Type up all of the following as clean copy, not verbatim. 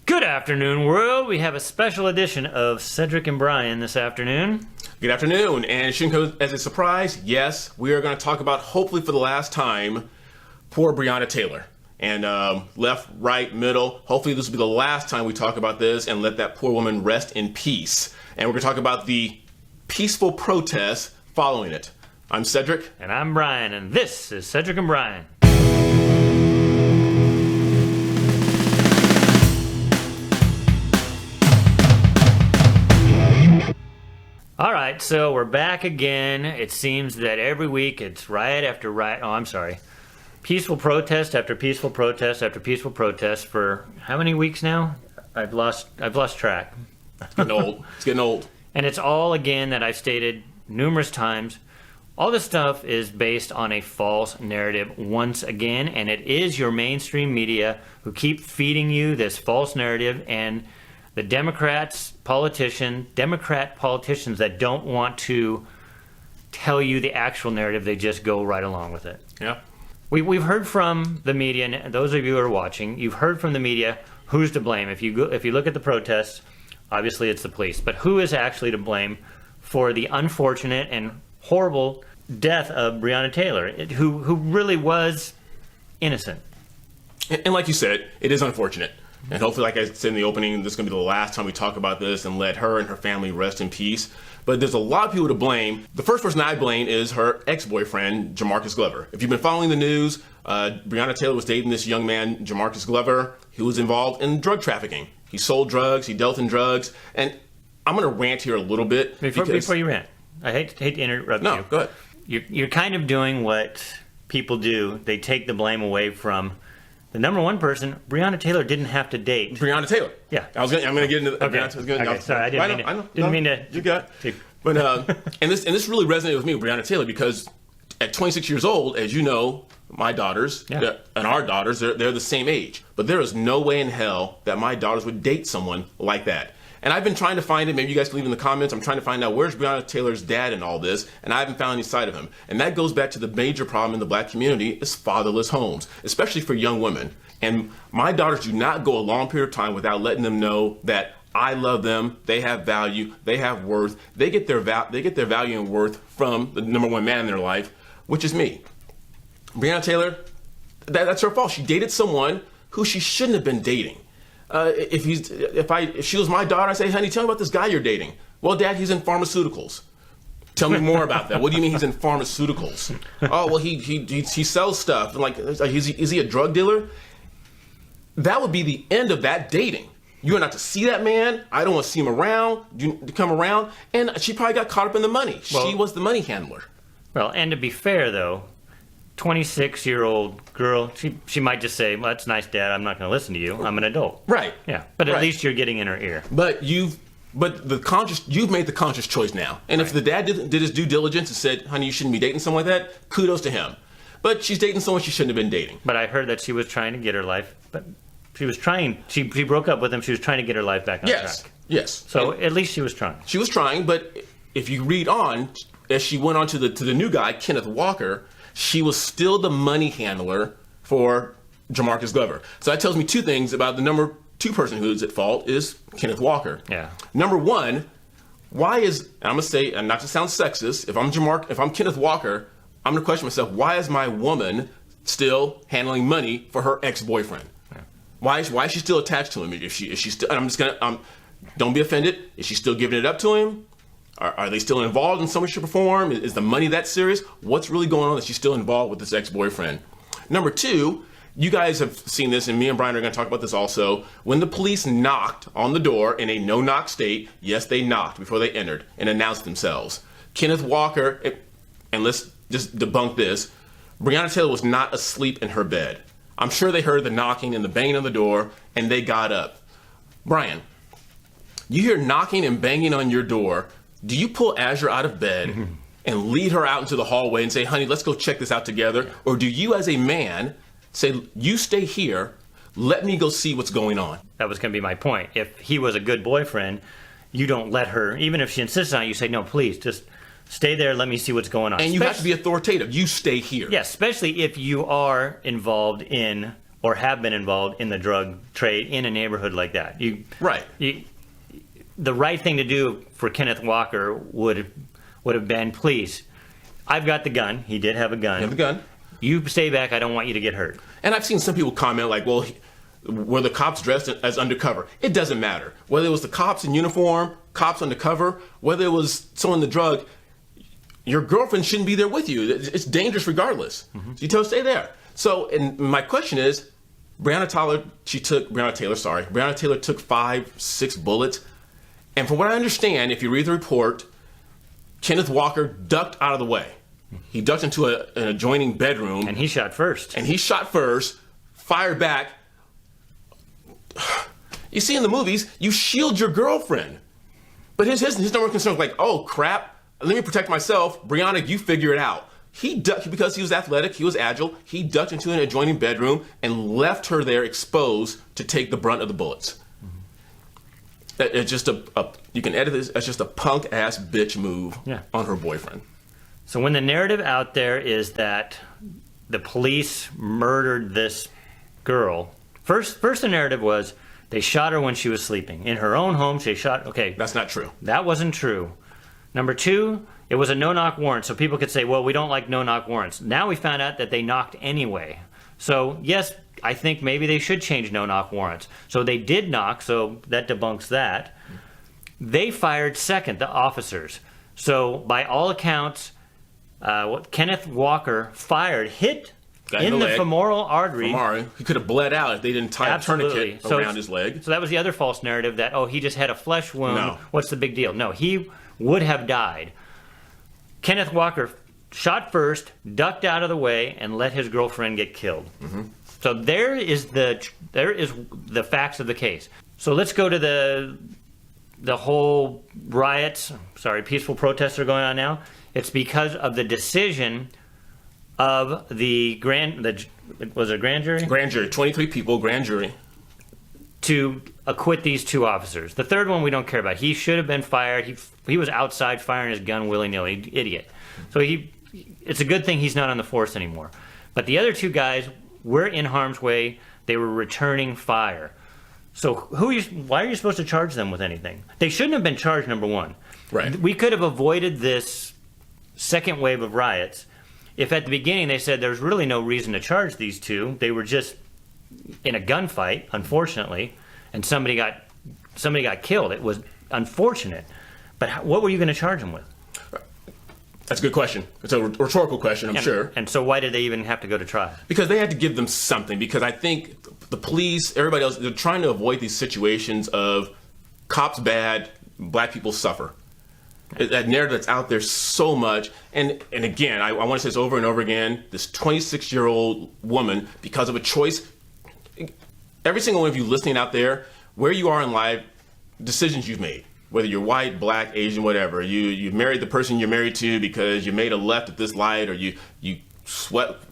Good afternoon, world. We have a special edition of Cedric and Brian this afternoon. Good afternoon, and it shouldn't come as a surprise. Yes, we are going to talk about, hopefully for the last time, poor Breonna Taylor. And left, right, middle, hopefully this will be the last time we talk about this and let that poor woman rest in peace. And we're going to talk about the peaceful protests following it. I'm Cedric. And I'm Brian, and this is Cedric and Brian. All right, so we're back again. It seems that every week it's riot after riot. Oh, I'm sorry. Peaceful protest after peaceful protest after peaceful protest for how many weeks now? I've lost track. It's getting old. It's getting old. And it's all, again, that I've stated numerous times. All this stuff is based on a false narrative once again, and it is your mainstream media who keep feeding you this false narrative, and the Democrat politicians that don't want to tell you the actual narrative, they just go right along with it. Yeah. We've heard from the media, and those of you who are watching, you've heard from the media who's to blame. If you look at the protests, obviously it's the police. But who is actually to blame for the unfortunate and horrible death of Breonna Taylor, who really was innocent? And like you said, it is unfortunate. And hopefully, like I said in the opening, this is going to be the last time we talk about this and let her and her family rest in peace. But there's a lot of people to blame. The first person I blame is her ex-boyfriend, Jamarcus Glover. If you've been following the news, Breonna Taylor was dating this young man, Jamarcus Glover, who was involved in drug trafficking. He sold drugs, he dealt in drugs. And I'm going to rant here a little bit. Before you rant, I hate to interrupt you. No, go ahead. You're kind of doing what people do. They take the blame away from the number one person. Breonna Taylor didn't have to date. Breonna Taylor. Yeah. I'm going to get into okay. Okay. Sorry, I didn't mean to. You got it. But and this really resonated with me with Breonna Taylor because at 26 years old, as you know, my daughters and our daughters, they're the same age. But there is no way in hell that my daughters would date someone like that. And I've been trying to find it. Maybe you guys can leave in the comments. I'm trying to find out where's Breonna Taylor's dad in all this, and I haven't found any sight of him. And that goes back to the major problem in the black community is fatherless homes, especially for young women. And my daughters do not go a long period of time without letting them know that I love them. They have value. They have worth. They get their value and worth from the number one man in their life, which is me. Breonna Taylor, that's her fault. She dated someone who she shouldn't have been dating. If she was my daughter, I'd say, honey, tell me about this guy you're dating. Well, Dad, he's in pharmaceuticals. Tell me more about that. What do you mean he's in pharmaceuticals? Oh, well, he sells stuff. Like, is he a drug dealer? That would be the end of that dating. You are not to see that man. I don't want to see him around. You come around. And she probably got caught up in the money. She was the money handler. Well, and to be fair, though, 26-year-old girl, she might just say, well, that's nice, Dad. I'm not going to listen to you. I'm an adult. Right. Yeah. But at least you're getting in her ear. But you've made the conscious choice now. And if the dad did his due diligence and said, honey, you shouldn't be dating someone like that, kudos to him. But she's dating someone she shouldn't have been dating. But I heard that she was trying to get her life, but she was trying. She broke up with him. She was trying to get her life back on track. Yes. So at least she was trying. She was trying, but if you read on, as she went on to the new guy, Kenneth Walker, she was still the money handler for Jamarcus Glover. So that tells me two things about the number two person who is at fault is Kenneth Walker. Yeah. Number one, why is, and I'm going to say, and not to sound sexist, if I'm Kenneth Walker, I'm going to question myself, why is my woman still handling money for her ex-boyfriend? Yeah. Why is she still attached to him? Is she still, and I'm just going to, don't be offended, is she still giving it up to him? Are they still involved in so much to perform? Is the money that serious? What's really going on that she's still involved with this ex-boyfriend? Number two, you guys have seen this, and me and Brian are going to talk about this also. When the police knocked on the door in a no-knock state, yes, they knocked before they entered and announced themselves. Kenneth Walker, and let's just debunk this, Breonna Taylor was not asleep in her bed. I'm sure they heard the knocking and the banging on the door, and they got up. Brian, you hear knocking and banging on your door. Do you pull Azure out of bed and lead her out into the hallway and say, honey, let's go check this out together? Or do you as a man say, you stay here, let me go see what's going on? That was going to be my point. If he was a good boyfriend, you don't let her, even if she insisted on it, you say, no, please, just stay there, let me see what's going on. And you have to be authoritative. You stay here. Yes, especially if you are involved in or have been involved in the drug trade in a neighborhood like that. Right. The right thing to do for Kenneth Walker would have been, please, I've got the gun. He did have a gun. You have the gun. You stay back. I don't want you to get hurt. And I've seen some people comment like, well, were the cops dressed as undercover? It doesn't matter. Whether it was the cops in uniform, cops undercover, whether it was someone in the drug, your girlfriend shouldn't be there with you. It's dangerous regardless. So you tell her, stay there. So, and my question is, Breonna Taylor took 5-6 bullets. And from what I understand, if you read the report, Kenneth Walker ducked out of the way. He ducked into an adjoining bedroom. And he shot first. Fired back. You see in the movies, you shield your girlfriend. But his number one concern was like, oh, crap, let me protect myself. Breonna, you figure it out. He ducked because he was athletic, he was agile. He ducked into an adjoining bedroom and left her there exposed to take the brunt of the bullets. It's just you can edit this, it's just a punk-ass bitch move on her boyfriend. So when the narrative out there is that the police murdered this girl, first the narrative was they shot her when she was sleeping. In her own home, they shot, okay. That's not true. That wasn't true. Number two, it was a no-knock warrant, so people could say, well, we don't like no-knock warrants. Now we found out that they knocked anyway. So, yes, I think maybe they should change no-knock warrants. So they did knock, so that debunks that. They fired second, the officers. So by all accounts, Kenneth Walker fired, hit in the femoral artery. He could have bled out if they didn't tie a tourniquet around his leg. So that was the other false narrative that, oh, he just had a flesh wound. No. What's the big deal? No, he would have died. Kenneth Walker shot first, ducked out of the way, and let his girlfriend get killed. So there is the facts of the case. So let's go to the whole riots. Peaceful protests are going on now. It's because of the decision of was it grand jury? Grand jury, 23 people, grand jury. To acquit these two officers. The third one we don't care about. He should have been fired. He was outside firing his gun willy-nilly. Idiot. So it's a good thing he's not on the force anymore. But the other two guys were in harm's way. They were returning fire. So why are you supposed to charge them with anything? They shouldn't have been charged, number one. Right. We could have avoided this second wave of riots if at the beginning they said there's really no reason to charge these two. They were just in a gunfight, unfortunately, and somebody got killed. It was unfortunate. But what were you going to charge them with? That's a good question. It's a rhetorical question, I'm sure. And so why did they even have to go to trial? Because they had to give them something. Because I think the police, everybody else, they're trying to avoid these situations of cops bad, black people suffer. That narrative that's out there so much. And again, I want to say this over and over again, this 26-year-old woman, because of a choice, every single one of you listening out there, where you are in life, decisions you've made. Whether you're white, black, Asian, whatever, you married the person you're married to because you made a left at this light, or you swept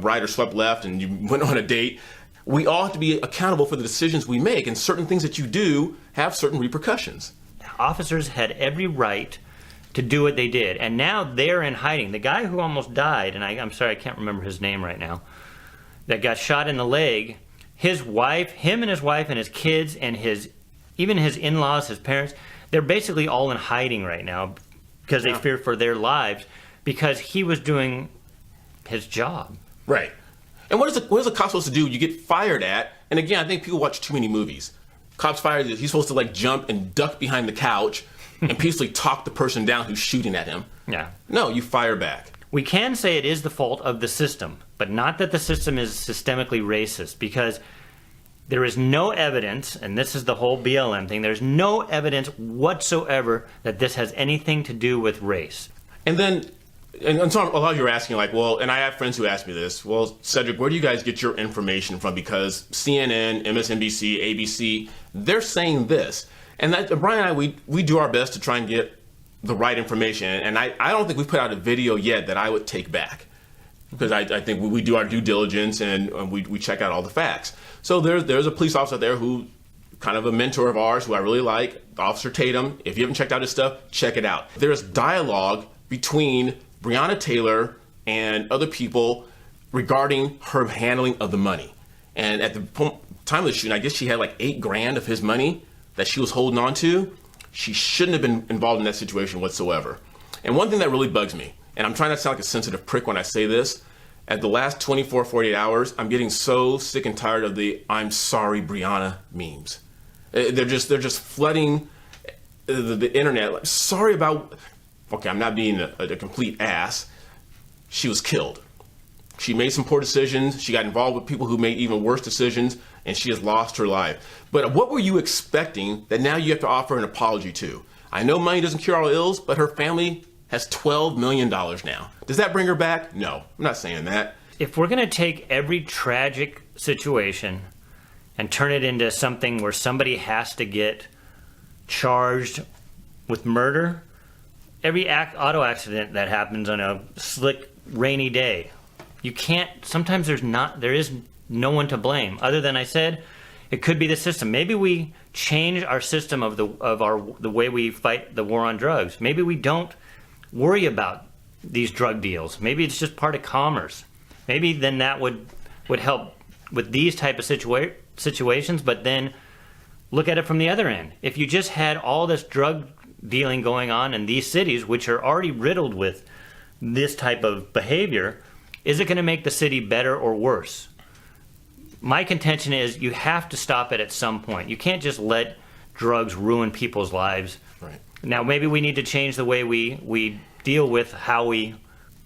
right or swept left and you went on a date. We all have to be accountable for the decisions we make, and certain things that you do have certain repercussions. Officers had every right to do what they did, and now they're in hiding. The guy who almost died, and I'm sorry, I can't remember his name right now, that got shot in the leg, him and his wife and his kids and even his in-laws, his parents, they're basically all in hiding right now because they fear for their lives because he was doing his job. Right. And what is a cop supposed to do? You get fired at, and again, I think people watch too many movies. Cops fired, he's supposed to jump and duck behind the couch and peacefully talk the person down who's shooting at him. Yeah. No, you fire back. We can say it is the fault of the system, but not that the system is systemically racist, because there is no evidence, and this is the whole BLM thing, there's no evidence whatsoever that this has anything to do with race. And then, and so a lot of you are asking, well, and I have friends who ask me this, well, Cedric, where do you guys get your information from? Because CNN, MSNBC, ABC, they're saying this. And Brian and I, we do our best to try and get the right information. And I don't think we've put out a video yet that I would take back. Because I think we do our due diligence and we check out all the facts. So there's a police officer there who, kind of a mentor of ours, who I really like, Officer Tatum. If you haven't checked out his stuff, check it out. There's dialogue between Breonna Taylor and other people regarding her handling of the money. And at the time of the shooting, I guess she had like $8,000 of his money that she was holding on to. She shouldn't have been involved in that situation whatsoever. And one thing that really bugs me, and I'm trying not to sound like a sensitive prick when I say this, at the last 24, 48 hours, I'm getting so sick and tired of the "I'm sorry, Breonna" memes. They're just flooding the internet. Like, sorry about. Okay, I'm not being a complete ass. She was killed. She made some poor decisions. She got involved with people who made even worse decisions, and she has lost her life. But what were you expecting that now you have to offer an apology to? I know money doesn't cure all ills, but her family has $12 million now. Does that bring her back? No, I'm not saying that. If we're going to take every tragic situation and turn it into something where somebody has to get charged with murder, every auto accident that happens on a slick, rainy day, you can't, sometimes there is no one to blame. Other than I said, it could be the system. Maybe we change our system of the way we fight the war on drugs. Maybe we don't worry about these drug deals. Maybe it's just part of commerce. Maybe then that would help with these type of situations, but then look at it from the other end. If you just had all this drug dealing going on in these cities, which are already riddled with this type of behavior, is it going to make the city better or worse? My contention is you have to stop it at some point. You can't just let drugs ruin people's lives. Right. Now, maybe we need to change the way we deal with how we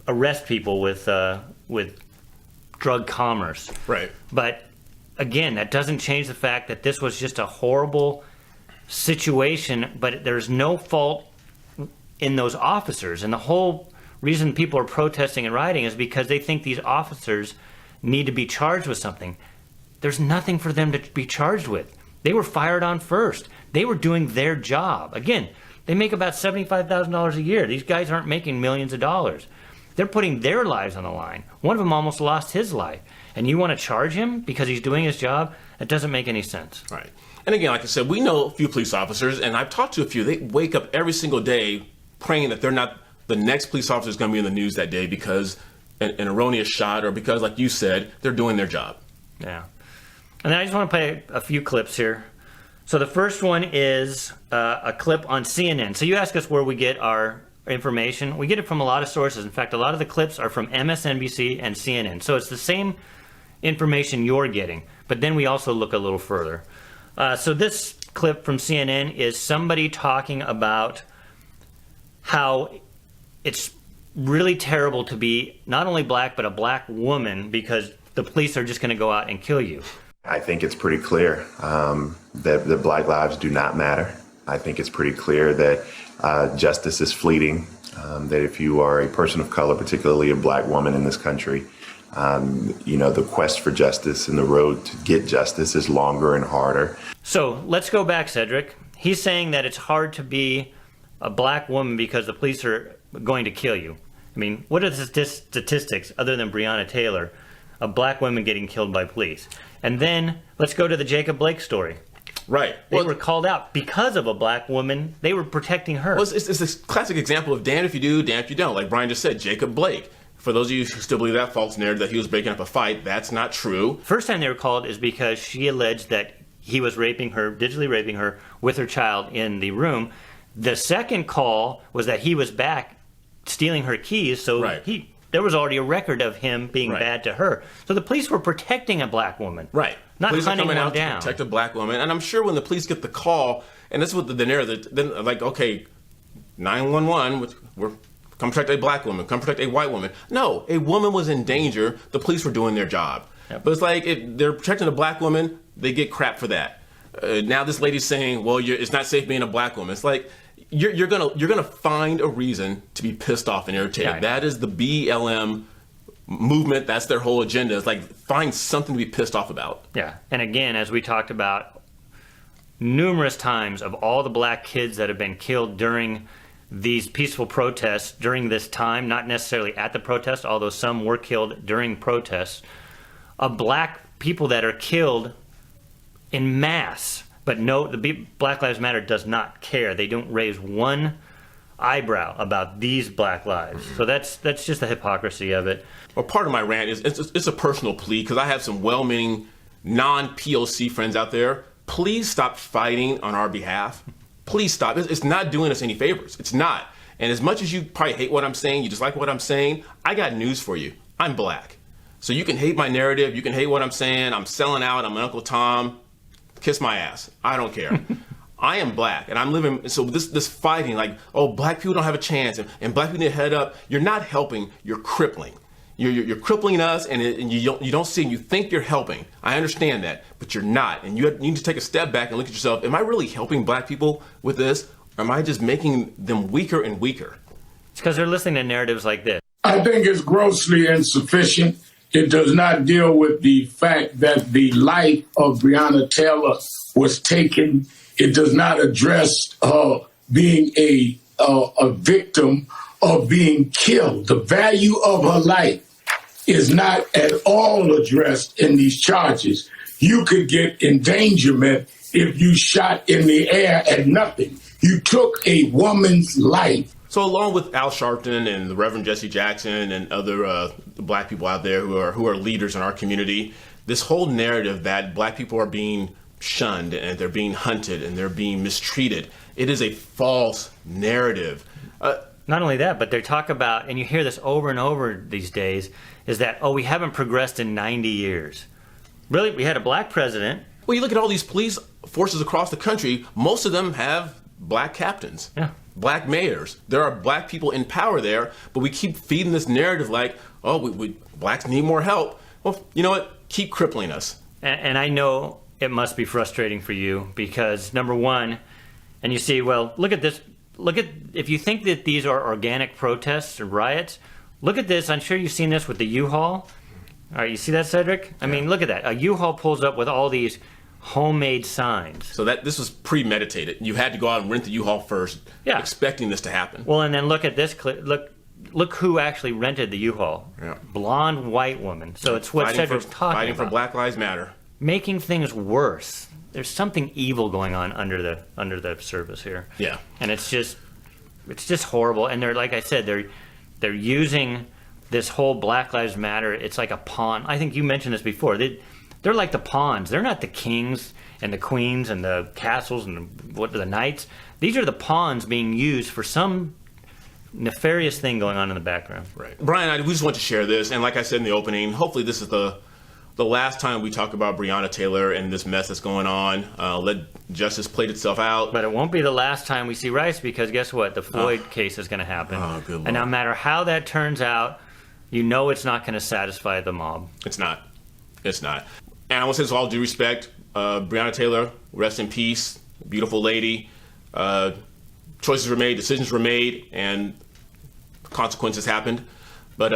arrest people with drug commerce. Right. But again, that doesn't change the fact that this was just a horrible situation, but there's no fault in those officers. And the whole reason people are protesting and rioting is because they think these officers need to be charged with something. There's nothing for them to be charged with. They were fired on first. They were doing their job. Again, they make about $75,000 a year. These guys aren't making millions of dollars. They're putting their lives on the line. One of them almost lost his life. And you want to charge him because he's doing his job? It doesn't make any sense. Right. And again, like I said, we know a few police officers, and I've talked to a few. They wake up every single day praying that they're not the next police officer is going to be in the news that day because an erroneous shot or because, like you said, they're doing their job. Yeah. And then I just want to play a few clips here. So the first one is a clip on CNN. So you ask us where we get our information. We get it from a lot of sources. In fact, a lot of the clips are from MSNBC and CNN. So it's the same information you're getting, but then we also look a little further. So this clip from CNN is somebody talking about how it's really terrible to be not only black, but a black woman because the police are just going to go out and kill you. I think it's pretty clear that black lives do not matter. I think it's pretty clear that justice is fleeting, that if you are a person of color, particularly a black woman in this country, the quest for justice and the road to get justice is longer and harder. So let's go back, Cedric. He's saying that it's hard to be a black woman because the police are going to kill you. I mean, what are the statistics other than Breonna Taylor of black women getting killed by police? And then let's go to the Jacob Blake story. Right. They were called out because of a black woman. They were protecting her. Well, it's this classic example of damned if you do, damned if you don't. Like Brian just said, Jacob Blake. For those of you who still believe that false narrative that he was breaking up a fight, that's not true. First time they were called is because she alleged that he was raping her, digitally raping her, with her child in the room. The second call was that he was back stealing her keys, so right. There was already a record of him being right. bad to her. So the police were protecting a black woman. Right. Not police hunting are coming one out down. to protect a black woman. And I'm sure when the police get the call, and that's what the narrative, then like, okay, 911, come protect a black woman, come protect a white woman. No, a woman was in danger. The police were doing their job. Yep. But it's like if they're protecting a black woman, they get crap for that. Now this lady's saying, well, it's not safe being a black woman. It's like you're gonna find a reason to be pissed off and irritated. Yeah, that is the BLM movement. That's their whole agenda. It's like find something to be pissed off about. Yeah, and again, as we talked about numerous times, of all the black kids that have been killed during these peaceful protests during this time, not necessarily at the protest, although some were killed during protests, of black people that are killed in mass. But no, the Black Lives Matter does not care. They don't raise one eyebrow about these black lives. Mm-hmm. So that's just the hypocrisy of it. Well, part of my rant is it's a personal plea because I have some well-meaning non-POC friends out there, please stop fighting on our behalf. Please stop. It's not doing us any favors. It's not. And as much as you probably hate what I'm saying, you dislike what I'm saying, I got news for you. I'm black. So you can hate my narrative. You can hate what I'm saying. I'm selling out. I'm Uncle Tom. Kiss my ass. I don't care. I am black, and I'm living. So this fighting, like, oh, black people don't have a chance, and black people need to head up. You're not helping. You're crippling. You're crippling us, and you don't see. And you think you're helping. I understand that, but you're not. And you need to take a step back and look at yourself. Am I really helping black people with this, or am I just making them weaker and weaker? It's because they're listening to narratives like this. I think it's grossly insufficient. It does not deal with the fact that the life of Breonna Taylor was taken. It does not address being a victim of being killed. The value of her life is not at all addressed in these charges. You could get endangerment if you shot in the air at nothing. You took a woman's life. So along with Al Sharpton and the Reverend Jesse Jackson and other black people out there who are leaders in our community, this whole narrative that black people are being shunned and they're being hunted and they're being mistreated, it is a false narrative. Not only that, but they talk about, and you hear this over and over these days, is that, oh, we haven't progressed in 90 years. Really? We had a black president. Well, you look at all these police forces across the country, most of them have black captains. Yeah. Black mayors. There are black people in power there, but we keep feeding this narrative like, oh, we blacks need more help. Well, you know what? Keep crippling us. And I know it must be frustrating for you because, number one, and you see, well, look at this. If you think that these are organic protests or riots, look at this. I'm sure you've seen this with the U-Haul. All right, you see that, Cedric? I mean, look at that. A U-Haul pulls up with all these homemade signs. So this was premeditated. You had to go out and rent the U-Haul first, expecting this to happen. Well, and then look at this clip. Look who actually rented the U-Haul. Yeah. Blonde white woman. So it's what Cedric's talking about. Fighting for Black Lives Matter. Making things worse. There's something evil going on under the surface here. Yeah. And it's just horrible. And they're, like I said, they're using this whole Black Lives Matter. It's like a pawn. I think you mentioned this before. They're like the pawns. They're not the kings and the queens and the castles and the knights. These are the pawns being used for some nefarious thing going on in the background. Right. Brian, we just want to share this. And like I said in the opening, hopefully this is the last time we talk about Breonna Taylor and this mess that's going on. Let justice play itself out. But it won't be the last time we see Rice because guess what? The Floyd case is going to happen. Oh, good Lord. And no matter how that turns out, you know it's not going to satisfy the mob. It's not. It's not. And I want to say this with all due respect. Breonna Taylor, rest in peace. Beautiful lady. Choices were made, decisions were made, and consequences happened. But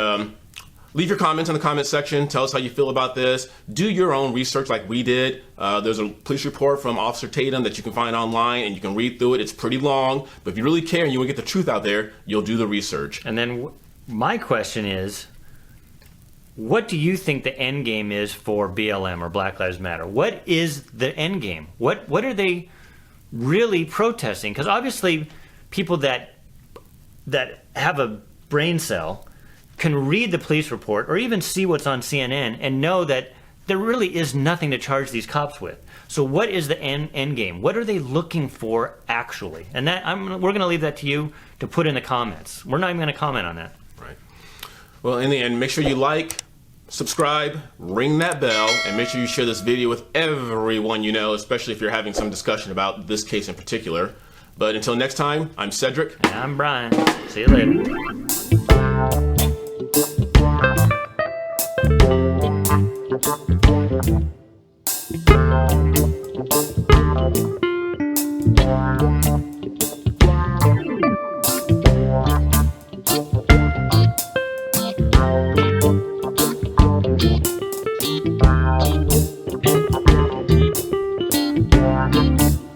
leave your comments in the comment section. Tell us how you feel about this. Do your own research like we did. There's a police report from Officer Tatum that you can find online, and you can read through it. It's pretty long. But if you really care and you want to get the truth out there, you'll do the research. And then my question is, what do you think the end game is for BLM or Black Lives Matter? What is the end game? What are they really protesting? Because obviously people that have a brain cell can read the police report or even see what's on CNN and know that there really is nothing to charge these cops with. So what is the end game? What are they looking for actually? And that we're going to leave that to you to put in the comments. We're not even going to comment on that. Right. Well, in the end, make sure you like, subscribe, ring that bell, and make sure you share this video with everyone you know, especially if you're having some discussion about this case in particular. But until next time, I'm Cedric. And I'm Brian. See you later.